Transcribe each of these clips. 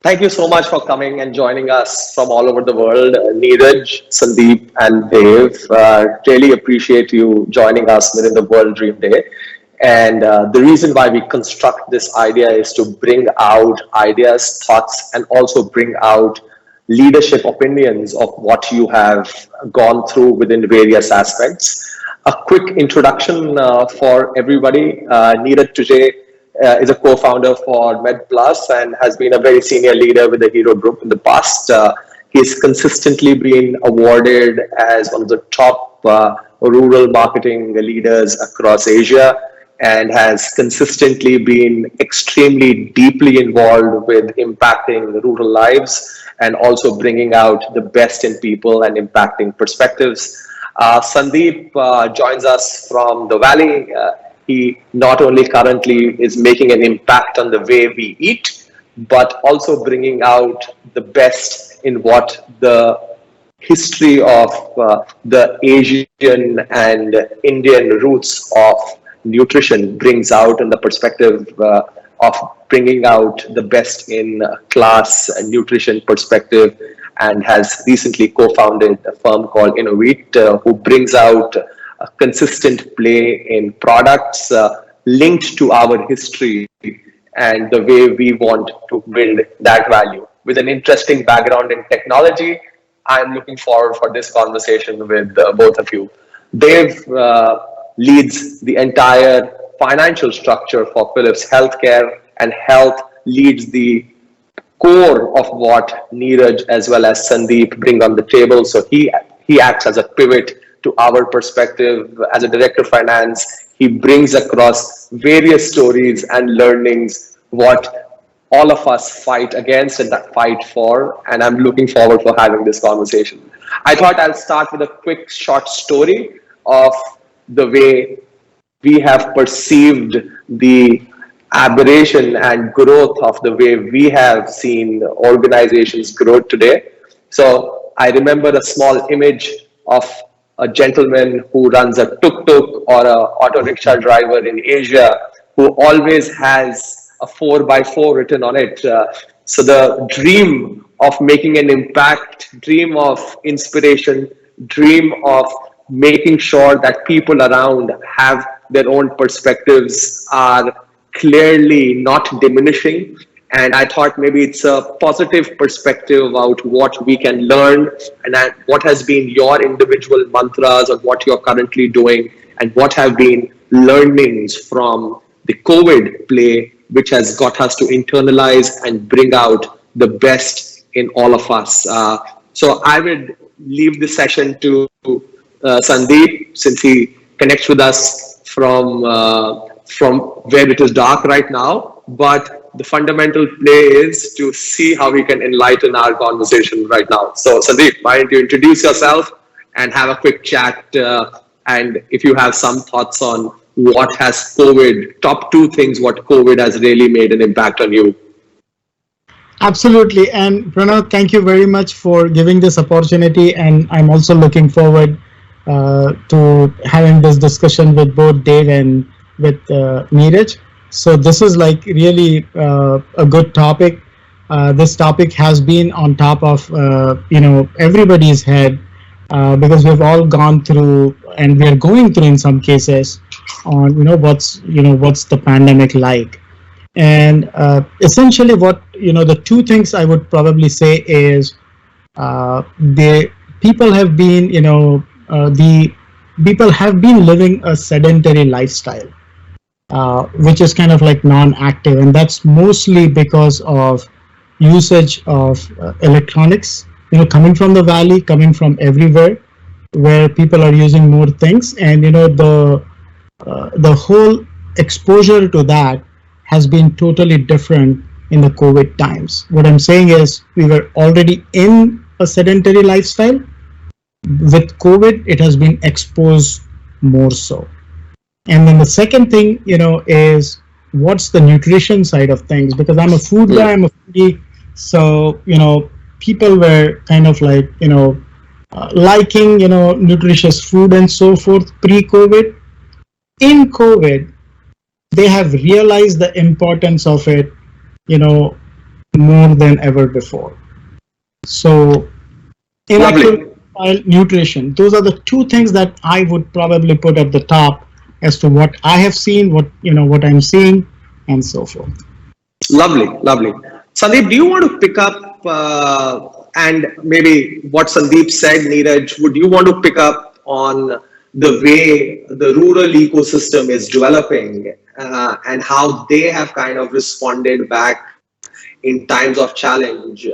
Thank you so much for coming and joining us from all over the world. Neeraj, Sandeep, and Dave. Really appreciate you joining us within the World Dream Day. And the reason why we construct this idea is to bring out ideas, thoughts, and also bring out leadership opinions of what you have gone through within various aspects. A quick introduction for everybody. Neeraj today is a co-founder for MedPlus and has been a very senior leader with the Hero Group in the past. He's consistently been awarded as one of the top rural marketing leaders across Asia and has consistently been extremely deeply involved with impacting rural lives and also bringing out the best in people and impacting perspectives. Sandeep joins us from the Valley. He not only currently is making an impact on the way we eat, but also bringing out the best in what the history of the Asian and Indian roots of nutrition brings out in the perspective of bringing out the best in class and nutrition perspective, and has recently co-founded a firm called Innovate, who brings out a consistent play in products linked to our history and the way we want to build that value. With an interesting background in technology, I'm looking forward for this conversation with both of you. Dave leads the entire financial structure for Philips Healthcare, and health leads the core of what Neeraj as well as Sandeep bring on the table. So he acts as a pivot to our perspective as a director of finance. He brings across various stories and learnings what all of us fight against and that fight for, and I'm looking forward for having this conversation. I thought I'll start with a quick short story of the way we have perceived the aberration and growth of the way we have seen organizations grow today. So I remember a small image of a gentleman who runs a tuk-tuk or a auto rickshaw driver in Asia who always has a 4x4 written on it. So the dream of making an impact, dream of inspiration, dream of making sure that people around have their own perspectives are clearly not diminishing. And I thought maybe it's a positive perspective about what we can learn and what has been your individual mantras of what you're currently doing and what have been learnings from the COVID play, which has got us to internalize and bring out the best in all of us. So I would leave the session to Sandeep, since he connects with us from where it is dark right now. But the fundamental play is to see how we can enlighten our conversation right now. So Sandeep, why don't you introduce yourself and have a quick chat, and if you have some thoughts on what has COVID, top two things what COVID has really made an impact on you. Absolutely. And Pranav, thank you very much for giving this opportunity. And I'm also looking forward to having this discussion with both Dave and with Neeraj. So this is like really a good topic. This topic has been on top of everybody's head because we've all gone through, and we are going through in some cases, on what's the pandemic like. And essentially what the two things I would probably say is the people have been the people have been living a sedentary lifestyle, which is kind of like non-active, and that's mostly because of usage of electronics, coming from the valley, coming from everywhere, where people are using more things, and the whole exposure to that has been totally different in the COVID times. What I'm saying is we were already in a sedentary lifestyle. With COVID, it has been exposed more so. And then the second thing, is what's the nutrition side of things? Because I'm a food guy, I'm a foodie. So, people were kind of like, liking, nutritious food and so forth pre-COVID. In COVID, they have realized the importance of it, more than ever before. So, Lovely. electrical nutrition, those are the two things that I would probably put at the top as to what I have seen, what I'm seeing, and so forth. Lovely, lovely. Sandeep, do you want to pick up and maybe what Sandeep said, Neeraj, would you want to pick up on the way the rural ecosystem is developing and how they have kind of responded back in times of challenge,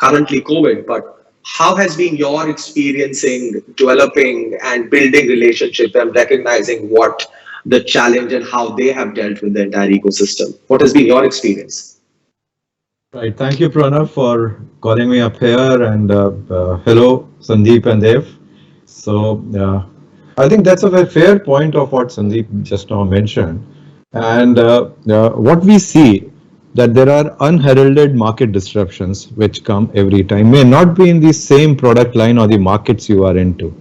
currently COVID, but how has been your experiencing developing and building relationship and recognizing what the challenge and how they have dealt with the entire ecosystem? What has been your experience? Right. Thank you, Pranav, for calling me up here. And hello, Sandeep and Dev. So, I think that's a very fair point of what Sandeep just now mentioned. And what we see that there are unheralded market disruptions which come every time, may not be in the same product line or the markets you are into.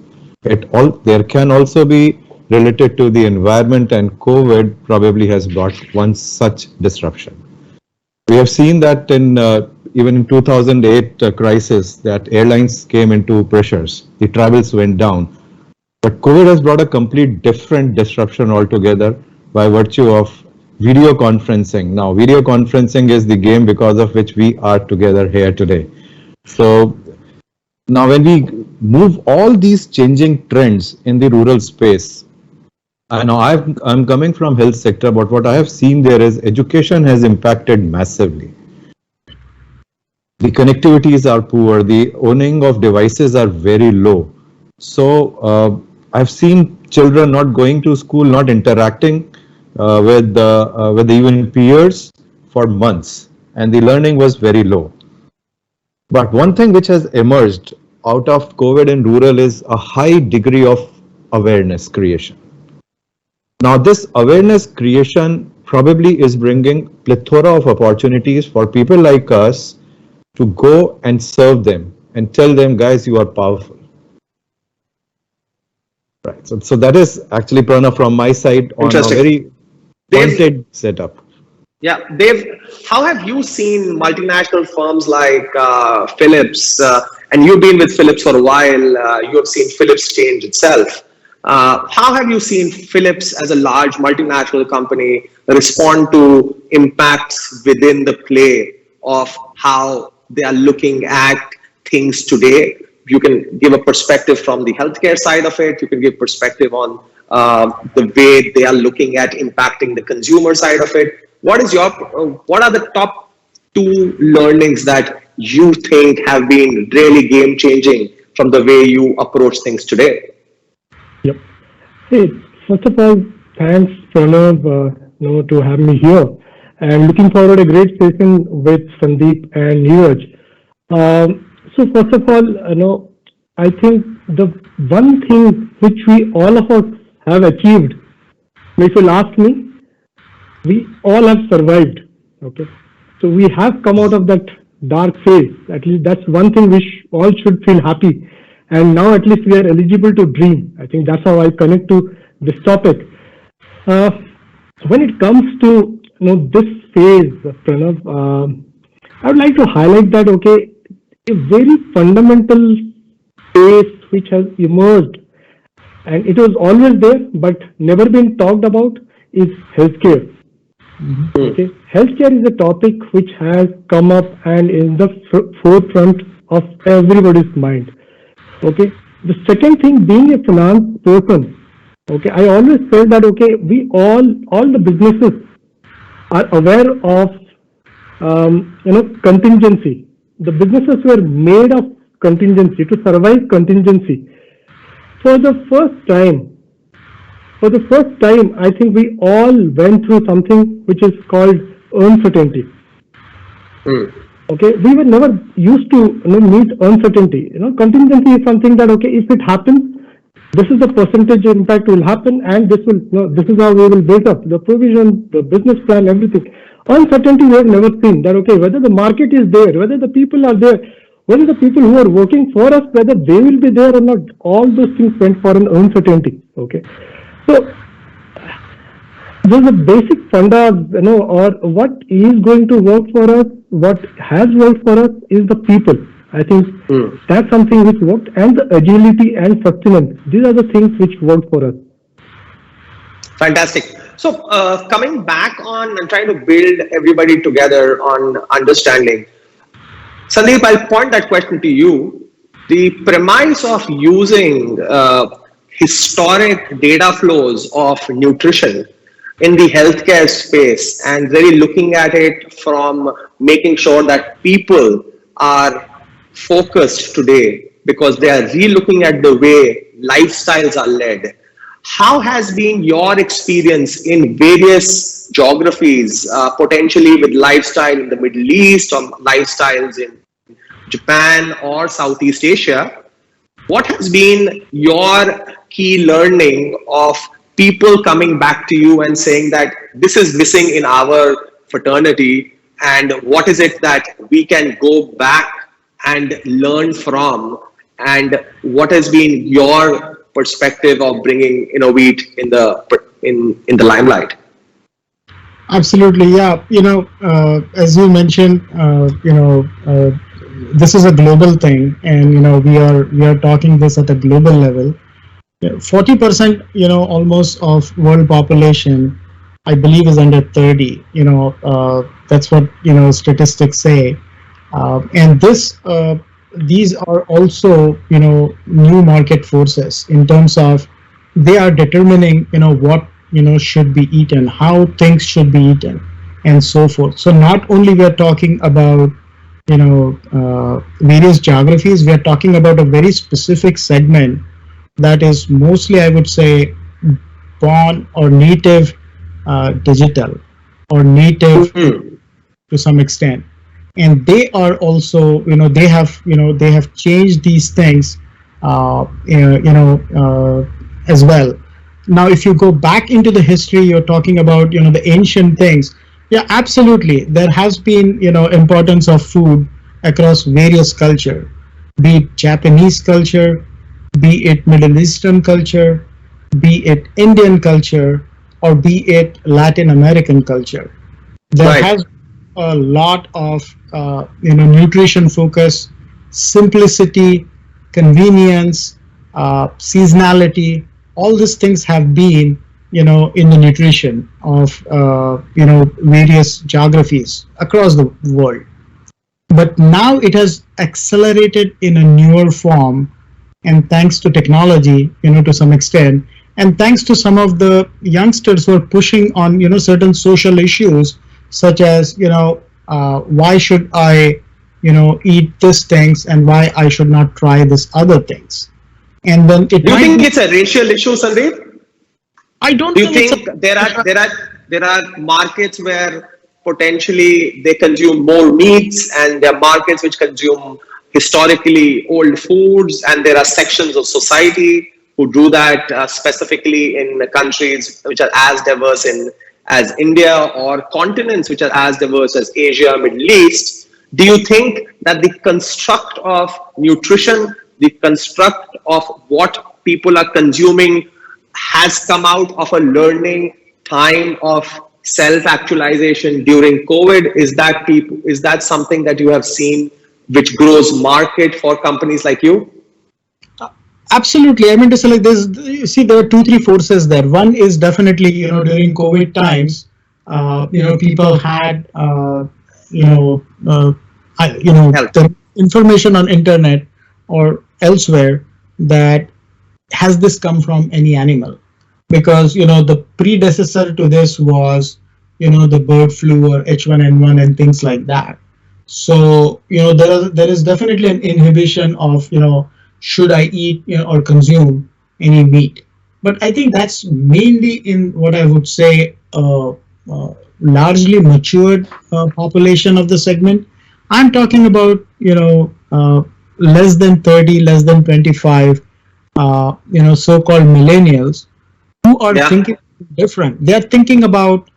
There can also be related to the environment, and COVID probably has brought one such disruption. We have seen that in even in 2008 crisis, that airlines came into pressures, the travels went down. But COVID has brought a complete different disruption altogether by virtue of video conferencing. Now, video conferencing is the game because of which we are together here today. So now when we move all these changing trends in the rural space, I know I'm coming from health sector, but what I have seen there is education has impacted massively. The connectivities are poor, the owning of devices are very low. So I've seen children not going to school, not interacting with even peers for months, and the learning was very low. But one thing which has emerged out of COVID in rural is a high degree of awareness creation. Now, this awareness creation probably is bringing plethora of opportunities for people like us to go and serve them and tell them, guys, you are powerful. Right. So that is actually, Pranav, from my side on a very pointed setup. Yeah, Dave, how have you seen multinational firms like Philips, and you've been with Philips for a while, you have seen Philips change itself. How have you seen Philips as a large multinational company respond to impacts within the play of how they are looking at things today? You can give a perspective from the healthcare side of it. You can give perspective on the way they are looking at impacting the consumer side of it. What are the top two learnings that you think have been really game changing from the way you approach things today? Yep. Hey, first of all, thanks, Pranav, to have me here, and looking forward a great session with Sandeep and Neeraj. So first of all, I think the one thing which we all of us have achieved, if you'll ask me, we all have survived. Okay, so we have come out of that dark phase. At least that's one thing we all should feel happy. And now at least we are eligible to dream. I think that's how I connect to this topic. When it comes to this phase, Pranav, I would like to highlight that a very fundamental space which has emerged, and it was always there but never been talked about, is healthcare. Okay, healthcare is a topic which has come up and in the forefront of everybody's mind. Okay. The second thing, being a finance person, okay, I always felt that we all the businesses are aware of contingency. The businesses were made of contingency to survive contingency. For the first time, I think we all went through something which is called uncertainty. Okay, we were never used to meet uncertainty. Contingency is something that if it happens, this is the percentage impact will happen, and this is how we will build up the provision, the business plan, everything. Uncertainty we have never seen that whether the market is there, whether the people are there, whether the people who are working for us, whether they will be there or not. All those things went for an uncertainty. Okay, so There's a basic funda, or what is going to work for us, what has worked for us is the people. I think that's something which worked, and the agility and sustenance. These are the things which worked for us. Fantastic. So coming back on and trying to build everybody together on understanding, Sandeep, I'll point that question to you. The premise of using historic data flows of nutrition in the healthcare space and really looking at it from making sure that people are focused today because they are re-looking at the way lifestyles are led. How has been your experience in various geographies, potentially with lifestyle in the Middle East or lifestyles in Japan or Southeast Asia? What has been your key learning of people coming back to you and saying that this is missing in our fraternity, and what is it that we can go back and learn from, and what has been your perspective of bringing Innovate in the limelight? Absolutely, yeah. As you mentioned, this is a global thing, and we are talking this at a global level. 40%, almost of world population, I believe, is under 30. That's what statistics say, and these are also new market forces in terms of they are determining what should be eaten, how things should be eaten, and so forth. So not only we are talking about various geographies, we are talking about a very specific segment that is mostly, I would say, born or native digital or native to some extent, and they are also they have changed these things as well. Now, if you go back into the history, you're talking about the ancient things. Yeah, absolutely. There has been importance of food across various culture, be it Japanese culture, be it Middle Eastern culture, be it Indian culture, or be it Latin American culture. There has a lot of nutrition focus, simplicity, convenience, seasonality. All these things have been in the nutrition of various geographies across the world. But now it has accelerated in a newer form, and thanks to technology, to some extent, and thanks to some of the youngsters who are pushing on certain social issues, such as why should I eat these things and why I should not try this other things. And then do you think it's a racial issue, Sandeep? I don't. Do you think there are markets where potentially they consume more meats, and there are markets which consume historically old foods, and there are sections of society who do that specifically in countries which are as diverse as India, or continents which are as diverse as Asia, Middle East? Do you think that the construct of nutrition, the construct of what people are consuming, has come out of a learning time of self-actualization during COVID? Is that something that you have seen which grows market for companies like you? Absolutely. I mean to say, like this, you see, there are 2-3 forces there. One is definitely, during COVID times, people had, the information on internet or elsewhere that has this come from any animal, because, the predecessor to this was, the bird flu or H1N1 and things like that. So, there is definitely an inhibition of, should I eat or consume any meat? But I think that's mainly in what I would say largely matured population of the segment. I'm talking about less than 30, less than 25, so-called millennials who are thinking different. They're thinking about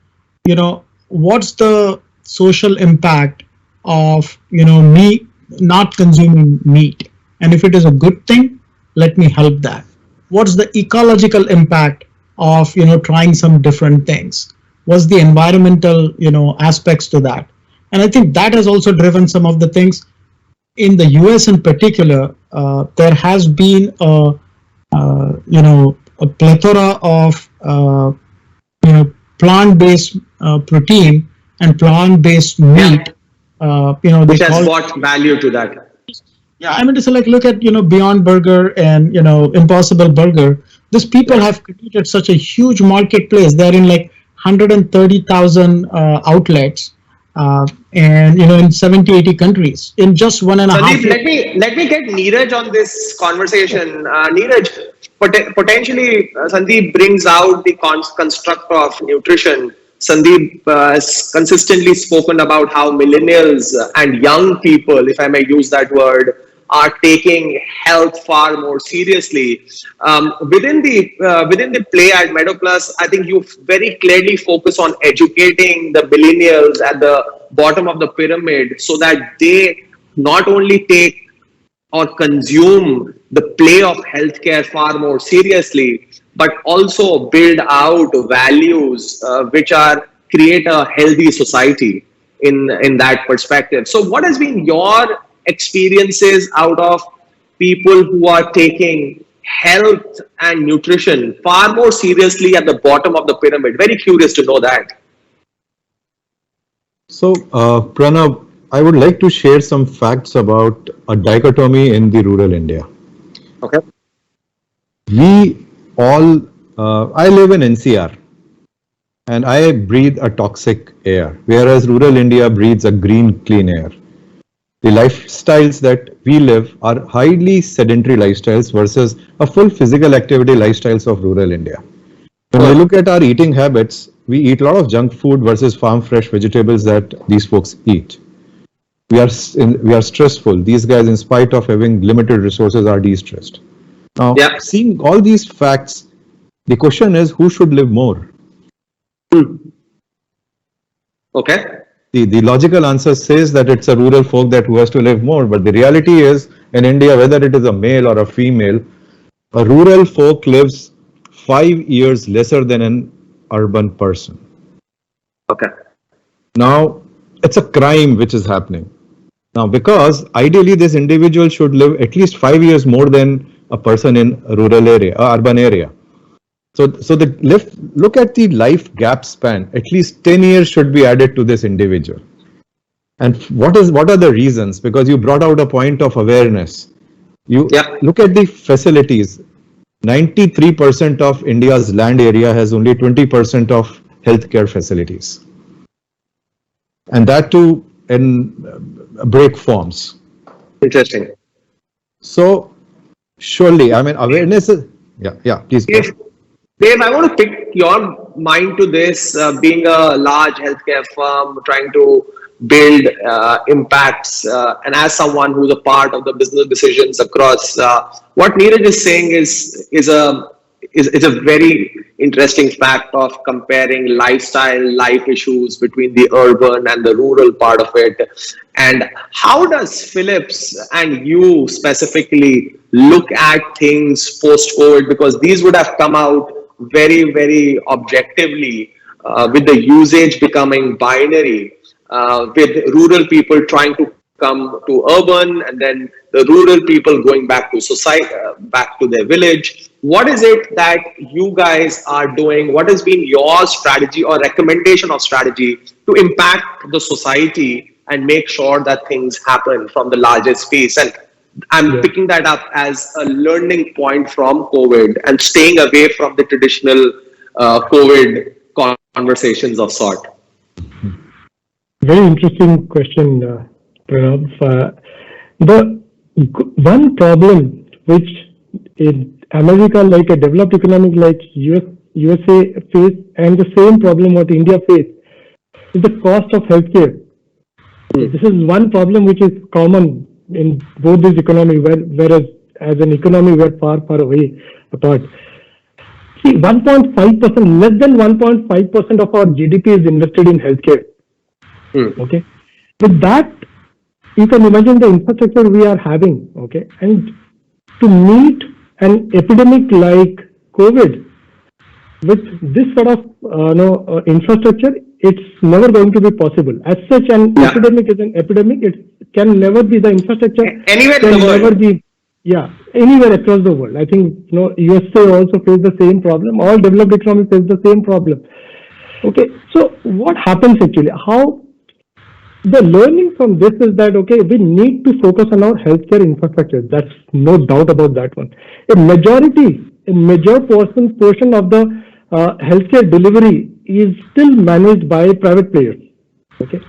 what's the social impact of me not consuming meat. And if it is a good thing, let me help that. What's the ecological impact of trying some different things? was the environmental, aspects to that. And I think that has also driven some of the things. In the US in particular, there has been a plethora of plant-based protein and plant-based meat. Which They has call brought value to that. yeah, I mean, it's like look at Beyond Burger and Impossible Burger. These people have created such a huge marketplace. They're in like 130,000 outlets, and in 70, 80 countries in just 1.5 Sandeep, years. let me get Neeraj on this conversation. Neeraj, potentially, Sandeep brings out the construct of nutrition. Sandeep has consistently spoken about how millennials and young people, if I may use that word, are taking health far more seriously. Within the play at MeadowPlus, I think you very clearly focus on educating the millennials at the bottom of the pyramid so that they not only take or consume the play of healthcare far more seriously, but also build out values which are create a healthy society in that perspective. So, what has been your experiences out of people who are taking health and nutrition far more seriously at the bottom of the pyramid? Very curious to know that. So, Pranav, I would like to share some facts about a dichotomy in the rural India. Okay. We all, I live in NCR and I breathe a toxic air, whereas rural India breathes a green, clean air. The lifestyles that we live are highly sedentary lifestyles versus a full physical activity lifestyles of rural India. When we look at our eating habits, we eat a lot of junk food versus farm fresh vegetables that these folks eat. We are stressful. These guys, in spite of having limited resources, are de-stressed. Now, seeing all these facts, the question is, who should live more? Okay. The logical answer says that it's a rural folk that who has to live more, but the reality is, in India, whether it is a male or a female, a rural folk lives 5 years lesser than an urban person. Okay. Now, it's a crime which is happening. Now, because ideally this individual should live at least 5 years more than a person in a rural area, urban area. So look at the life gap span. At least 10 years should be added to this individual. And what are the reasons? Because you brought out a point of awareness. You look at the facilities. 93% of India's land area has only 20% of healthcare facilities. And that too in break forms. Interesting. So surely, I mean, awareness is, please go. Dave, I want to pick your mind to this, being a large healthcare firm, trying to build impacts, and as someone who's a part of the business decisions across, what Neeraj is saying is a very interesting fact of comparing lifestyle, life issues between the urban and the rural part of it. And how does Philips and you specifically look at things post-COVID? Because these would have come out very, very objectively with the usage becoming binary, with rural people trying to come to urban and then the rural people going back to society, back to their village. What is it that you guys are doing? What has been your strategy or recommendation of strategy to impact the society and make sure that things happen from the largest piece? And I'm picking that up as a learning point from COVID and staying away from the traditional COVID conversations of sort. Very interesting question, Pranav. The one problem which in America, like a developed economy like USA face, and the same problem what India face, is the cost of healthcare. This is one problem which is common in both these economies, whereas as an economy we're far, far away apart. See, 1.5%, less than 1.5% of our GDP is invested in healthcare. Okay, with that, you can imagine the infrastructure we are having. Okay, and to meet an epidemic like COVID, with this sort of infrastructure, it's never going to be possible. As such, an Yeah. epidemic is an epidemic. It can never be the infrastructure. Anywhere in Can the never world. be, yeah, anywhere across the world. I think USA also face the same problem. All developed economies face the same problem. Okay, so what happens actually? How the learning from this is that okay, we need to focus on our healthcare infrastructure. That's no doubt about that one. A major portion of the healthcare delivery is still managed by private players. Okay,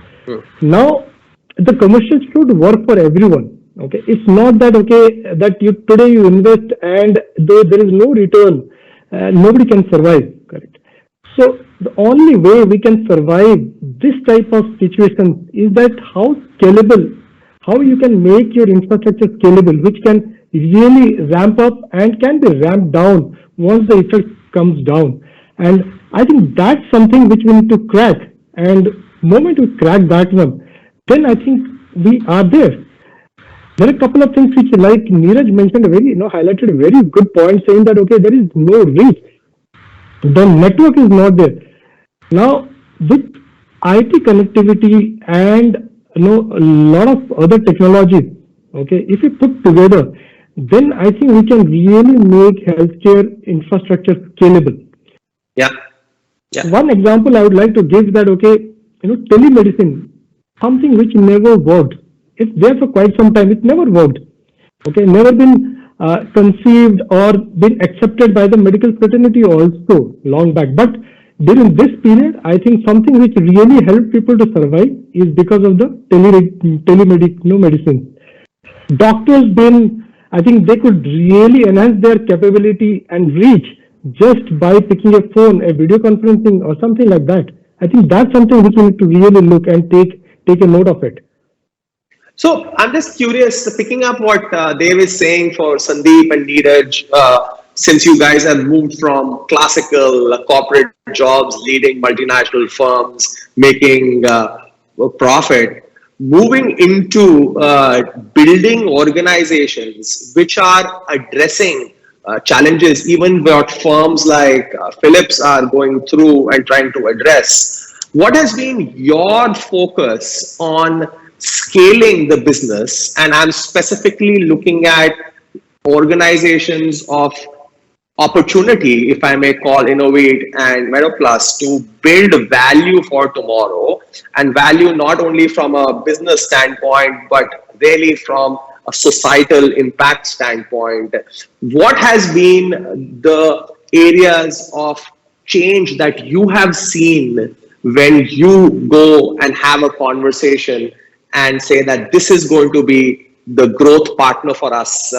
now the commercial should work for everyone. Okay, it's not that okay that you today you invest and though there is no return, nobody can survive. Correct. So the only way we can survive this type of situation is that how scalable, how you can make your infrastructure scalable, which can really ramp up and can be ramped down once the effect comes down. And I think that's something which we need to crack. And moment we crack that one, then I think we are there. There are a couple of things which, like Neeraj mentioned, highlighted a very good point, saying that okay, there is no reach. The network is not there. Now, with IT connectivity and a lot of other technologies, okay, if we put together, then I think we can really make healthcare infrastructure scalable. Yeah. Yeah. One example I would like to give that okay, telemedicine, something which never worked. It's there for quite some time. It never worked. Okay, never been conceived or been accepted by the medical fraternity also long back. But during this period, I think something which really helped people to survive is because of the telemedicine. Doctors been, I think they could really enhance their capability and reach just by picking a phone, a video conferencing or something like that. I think that's something which we need to really look and take a note of it. So I'm just curious, picking up what Dev is saying for Sandeep and Neeraj, since you guys have moved from classical corporate jobs, leading multinational firms, making profit, moving into building organizations which are addressing challenges, even what firms like Philips are going through and trying to address. What has been your focus on scaling the business? And I'm specifically looking at organizations of opportunity, if I may call Innovate and MeadoPlus, to build value for tomorrow, and value not only from a business standpoint, but really from a societal impact standpoint. What has been the areas of change that you have seen when you go and have a conversation and say that this is going to be the growth partner for us?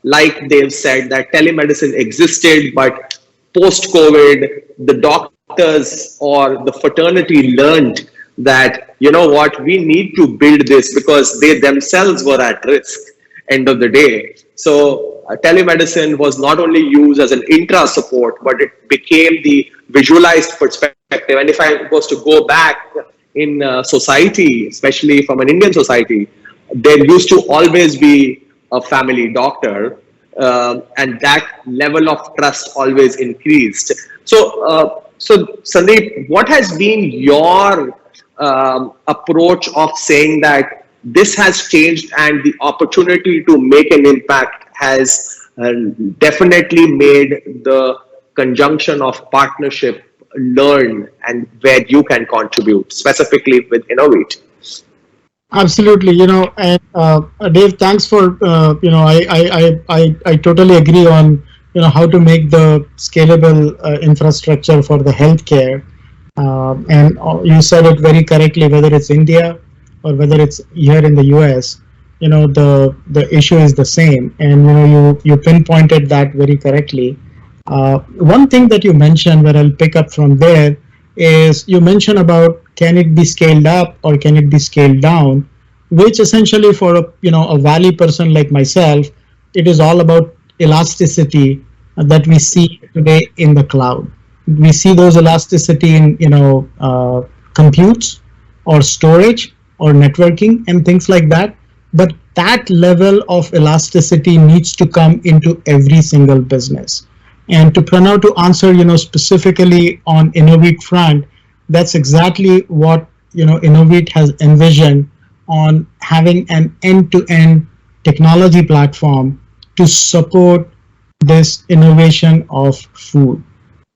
Like they've said that telemedicine existed, but post-COVID, the doctors or the fraternity learned that, you know what, we need to build this because they themselves were at risk, end of the day. So telemedicine was not only used as an intra support, but it became the visualized perspective. And if I was to go back in society, especially from an Indian society, there used to always be a family doctor, and that level of trust always increased. So Sandeep, what has been your approach of saying that this has changed and the opportunity to make an impact has definitely made the conjunction of partnership learn and where you can contribute, specifically with Innovate? Absolutely, and Dave, thanks for I totally agree on how to make the scalable infrastructure for the healthcare, and you said it very correctly. Whether it's India or whether it's here in the US, the issue is the same, and you pinpointed that very correctly. One thing that you mentioned, where I'll pick up from there, is you mentioned about can it be scaled up or can it be scaled down, which essentially for a Valley person like myself, it is all about elasticity that we see today in the cloud. We see those elasticity in computes or storage or networking and things like that. But that level of elasticity needs to come into every single business. And to Pranav, to answer, specifically on Innovate front, that's exactly what, Innovate has envisioned on having an end-to-end technology platform to support this innovation of food.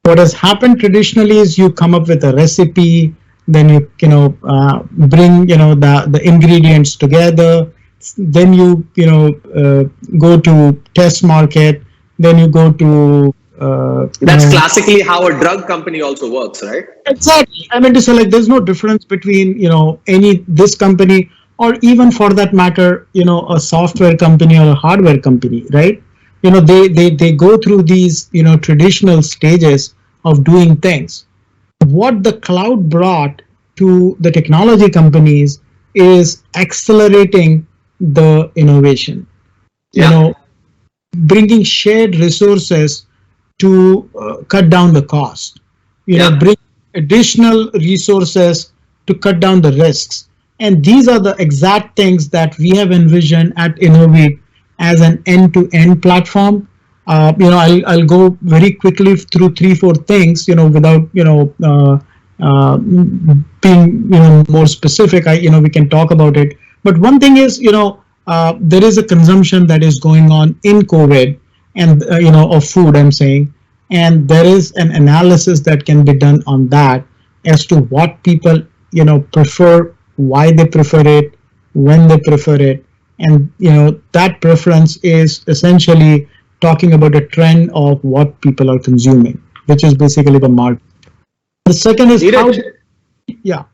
What has happened traditionally is you come up with a recipe, then bring, the ingredients together, then go to test market, then you go to That's classically how a drug company also works, right? exactly. I mean to say, like, there's no difference between this company, or even for that matter, a software company or a hardware company, right? They go through these traditional stages of doing things. What the cloud brought to the technology companies is accelerating the innovation. Yeah. Bringing shared resources to cut down the cost. Yeah. Bring additional resources to cut down the risks. And these are the exact things that we have envisioned at Innovate as an end-to-end platform. I'll go very quickly through 3-4 things, without being more specific. We can talk about it. But one thing is, there is a consumption that is going on in COVID, and of food, I'm saying, and there is an analysis that can be done on that as to what people prefer, why they prefer it, when they prefer it, and that preference is essentially talking about a trend of what people are consuming, which is basically the market. The second is how. Yeah.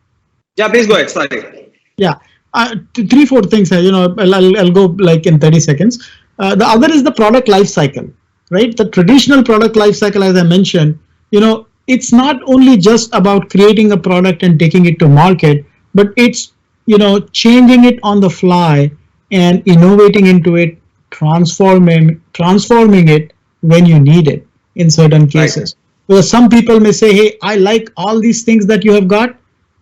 Yeah, please go ahead. Sorry. Yeah, 3-4 things. I'll go like in 30 seconds. The other is the product life cycle, right? The traditional product life cycle, as I mentioned, it's not only just about creating a product and taking it to market, but it's changing it on the fly and innovating into it, transforming it when you need it in certain cases. Right. So some people may say, hey, I like all these things that you have got,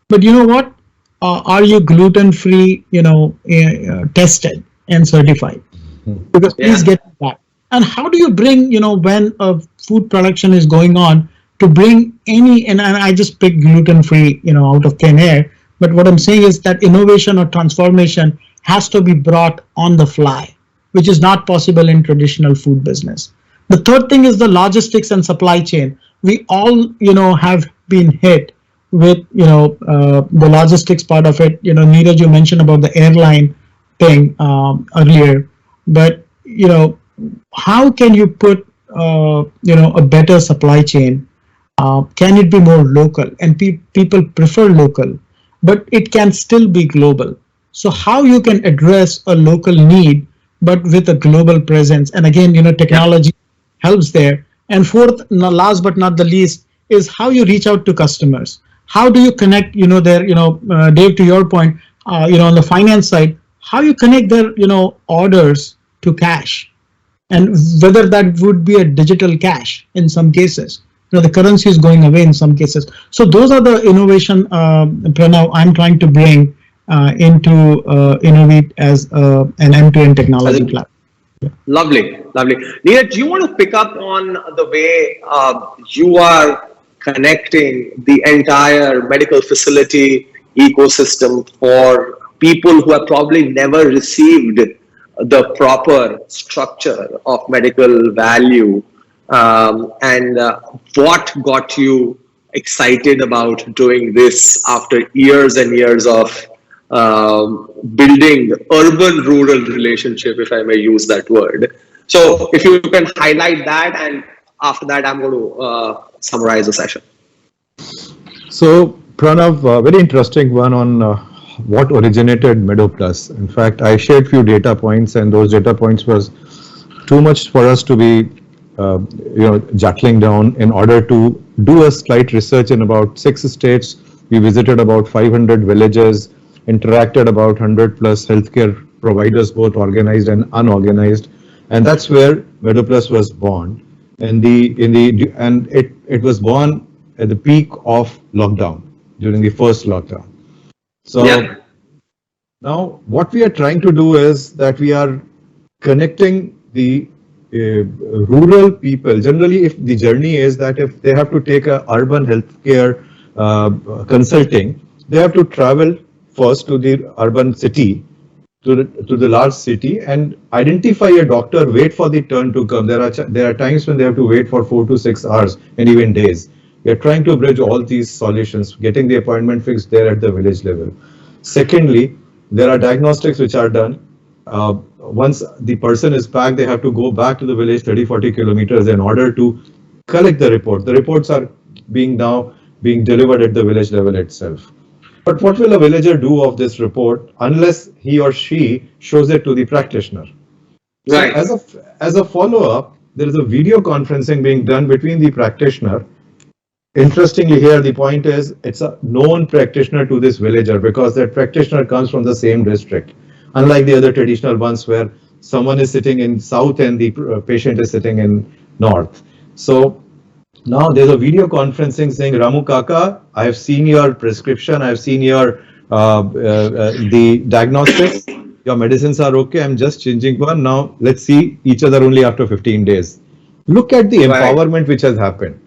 but you know what? Are you gluten-free, tested and certified? Because please get that. And how do you bring, when a food production is going on, to bring any, and I just pick gluten-free, out of thin air. But what I'm saying is that innovation or transformation has to be brought on the fly, which is not possible in traditional food business. The third thing is the logistics and supply chain. We all, have been hit with, the logistics part of it. Neeraj, you mentioned about the airline thing earlier, but, how can you put, a better supply chain? Can it be more local? And people prefer local, but it can still be global. So how you can address a local need, but with a global presence? And again, technology helps there. And fourth, last but not the least, is how you reach out to customers. How do you connect, Dave, to your point, on the finance side, how you connect their, orders to cash, and whether that would be a digital cash in some cases. The currency is going away in some cases. So those are the innovation, Pranav, I'm trying to bring into Innovate as an end-to-end technology platform. Yeah. Lovely. Neeraj, do you want to pick up on the way you are connecting the entire medical facility ecosystem for people who have probably never received the proper structure of medical value, and what got you excited about doing this after years and years of building urban-rural relationship, if I may use that word. So if you can highlight that, and after that, I'm going to summarize the session. So Pranav, very interesting one on what originated MeadoPlus. In fact, I shared few data points, and those data points was too much for us to be juggling down. In order to do a slight research in about 6 states, we visited about 500 villages, interacted about 100 plus healthcare providers, both organized and unorganized, and that's where MeadoPlus was born. And it was born at the peak of lockdown, during the first lockdown. So now what we are trying to do is that we are connecting the rural people, generally, if the journey is that if they have to take a urban healthcare consulting, they have to travel first to the urban city, to the large city, and identify a doctor, wait for the turn to come. There are times when they have to wait for 4 to 6 hours and even days. We are trying to bridge all these solutions, getting the appointment fixed there at the village level. Secondly, there are diagnostics which are done. Once the person is back, they have to go back to the village 30-40 kilometers in order to collect the report. The reports are being delivered at the village level itself. But what will a villager do of this report unless he or she shows it to the practitioner? Right. So as a follow-up, there is a video conferencing being done between the practitioner. Interestingly, here the point is it's a known practitioner to this villager because that practitioner comes from the same district. Unlike the other traditional ones where someone is sitting in south and the patient is sitting in north. So now there's a video conferencing saying, Ramu Kaka, I have seen your prescription, I have seen your the diagnostics, your medicines are okay, I'm just changing one. Now let's see each other only after 15 days. Look at the empowerment which has happened.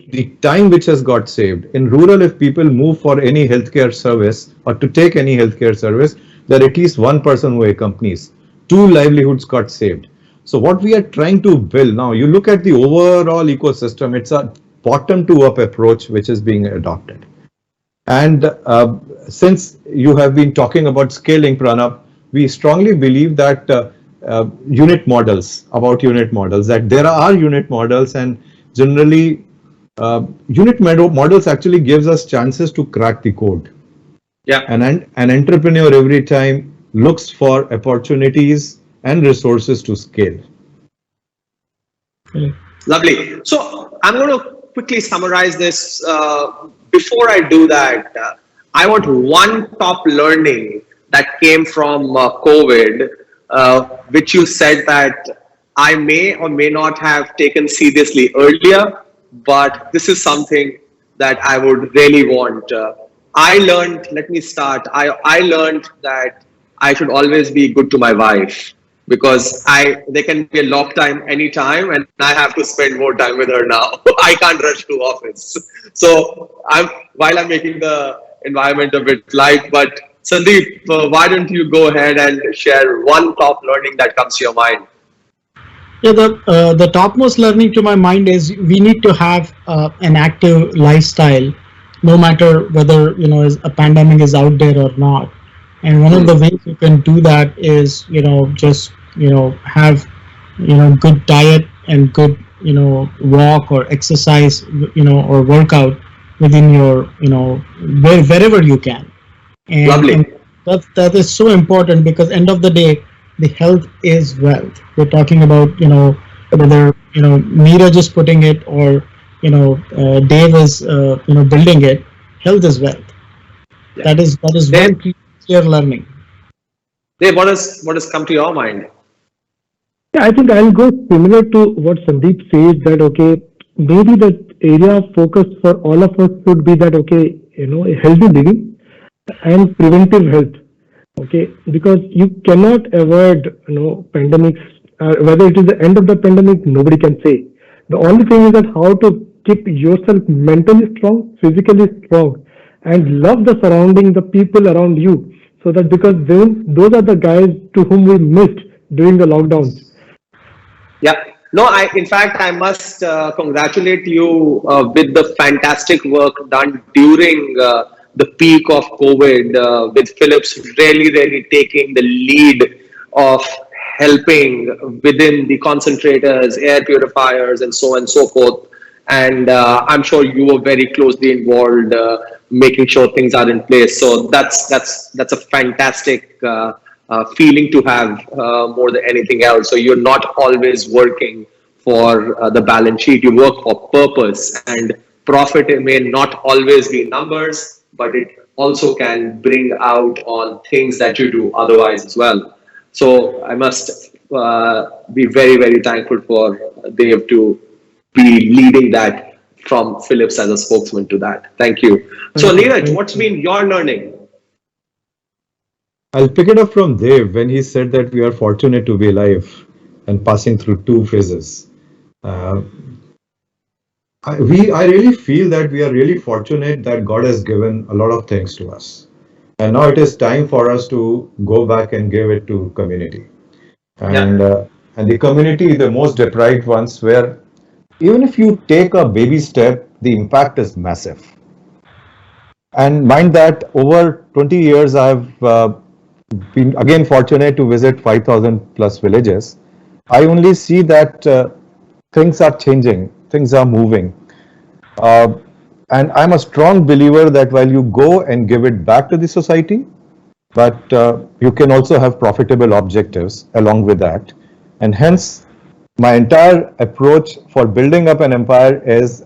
The time which has got saved. In rural, if people move for any healthcare service or to take any healthcare service, there are at least one person who accompanies. 2 livelihoods got saved. So what we are trying to build now, you look at the overall ecosystem, it's a bottom to up approach which is being adopted. And since you have been talking about scaling, Pranab, we strongly believe that unit models, that there are unit models, and generally unit models actually gives us chances to crack the code. Yeah. And an entrepreneur every time looks for opportunities and resources to scale. Lovely. So I'm going to quickly summarize this. Before I do that, I want one top learning that came from COVID, which you said that I may or may not have taken seriously earlier, but this is something that I would really want. I learned, let me start. I learned that I should always be good to my wife, because there can be a lock time anytime and I have to spend more time with her now. I can't rush to office. So while I'm making the environment a bit light, but Sandeep, why don't you go ahead and share one top learning that comes to your mind? Yeah, the topmost learning to my mind is we need to have an active lifestyle, no matter whether a pandemic is out there or not. And one of the ways you can do that is just have good diet and good walk or exercise or workout within your wherever you can. And, Lovely. and that is so important, because end of the day, the health is wealth. We're talking about whether Neeraj is putting it or Dave is building it. Health is wealth. Yeah. That is very clear learning. Dave, what has come to your mind? Yeah, I think I'll go similar to what Sandeep says, that okay, maybe the area of focus for all of us should be that okay, healthy living and preventive health. Okay, because you cannot avoid pandemics. Whether it is the end of the pandemic, nobody can say. The only thing is that how to keep yourself mentally strong, physically strong, and love the surrounding, the people around you, so that because those are the guys to whom we missed during the lockdowns. Yeah. No, in fact, I must congratulate you with the fantastic work done during the peak of COVID, with Philips really taking the lead of helping within the concentrators, air purifiers, and so on and so forth. And I'm sure you were very closely involved, making sure things are in place. So that's a fantastic feeling to have more than anything else. So you're not always working for the balance sheet. You work for purpose, and profit may not always be numbers, but it also can bring out on things that you do otherwise as well. So I must be very thankful for Dave to be leading that from Philips as a spokesman to that. Thank you. So Neeraj, what's been your learning? I'll pick it up from Dave when he said that we are fortunate to be alive. and passing through two phases. I really feel that we are really fortunate that God has given a lot of things to us. And now it is time for us to go back and give it to community. And the community, the most deprived ones, where even if you take a baby step, the impact is massive. And mind that over 20 years, I've been again fortunate to visit 5,000 plus villages. I only see that things are changing, things are moving. And I'm a strong believer that while you go and give it back to the society, but you can also have profitable objectives along with that. And hence, my entire approach for building up an empire is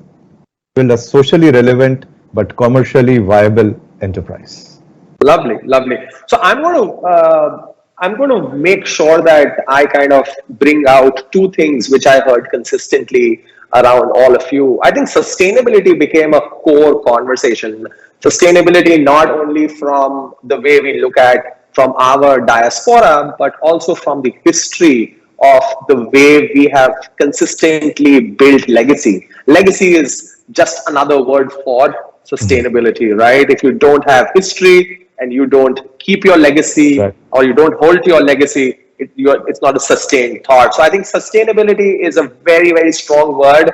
build a socially relevant but commercially viable enterprise. Lovely, lovely. So I'm going to make sure that I kind of bring out two things which I heard consistently around all of you. I think sustainability became a core conversation. Sustainability not only from the way we look at from our diaspora, but also from the history of the way we have consistently built legacy. Legacy is just another word for sustainability, right? If you don't have history and you don't keep your legacy, Right. or you don't hold to your legacy, it's not a sustained thought. So I think sustainability is a very, very strong word.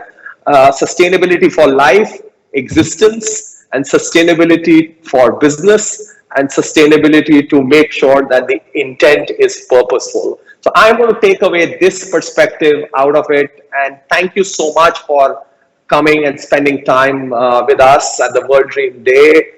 Sustainability for life, existence, and sustainability for business, and sustainability to make sure that the intent is purposeful. So I'm going to take away this perspective out of it. And thank you so much for coming and spending time with us at the World Dream Day.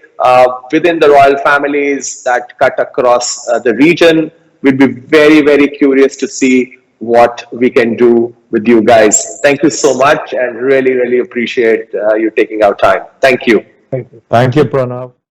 Within the royal families that cut across the region, we'd be very, very curious to see what we can do with you guys. Thank you so much, and really, really appreciate you taking our time. Thank you. Thank you, Pranav.